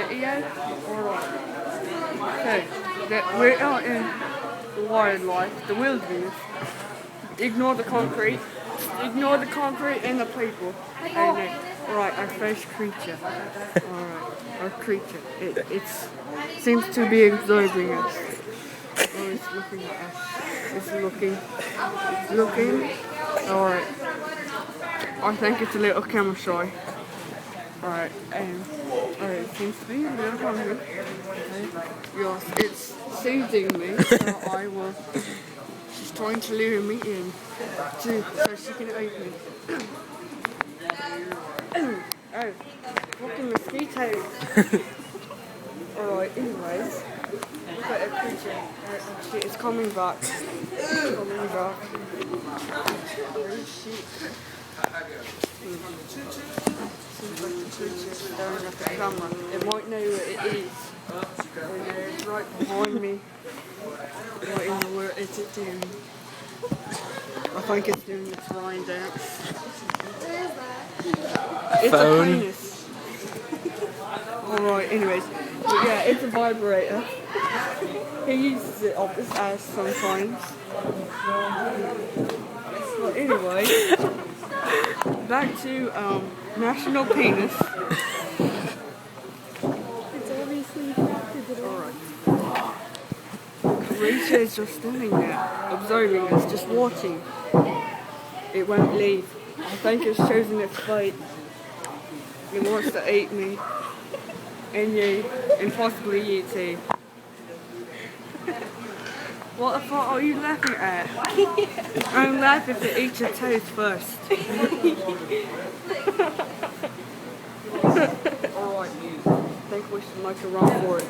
video. Alright. Okay. We're out in the wildlife, the wilderness. Ignore the concrete. Ignore the concrete and the people. Alright, our first creature. Alright, our creature. It seems to be observing us. Oh, it's looking at us. It's looking. Alright. I think it's a little camera shy. Alright, it seems to be a little hungry. Yes, it's soothing me, so I will. She's trying to lure me in so she can open it. Oh, fucking mosquitoes. Alright, anyways, look at a creature. Shit, it's coming back. It's coming back. Oh shit. Seems like the creature staring at the camera. It might know what it is. It's right behind me. What in the world is it doing? I think it's doing its line dance. What is that? It's Phone. a penis. Alright, anyways. But yeah, it's a vibrator. He uses it up his ass sometimes. Well, anyway, back to National Penis. It's obviously attracted. Alright. Creature is just standing there, observing us, just watching. It won't leave. I think it's chosen its fate. It wants to eat me. And you. And possibly you too. What the fuck are you laughing at? I'm laughing to eat your toes first. Alright, I think we should make a run for it.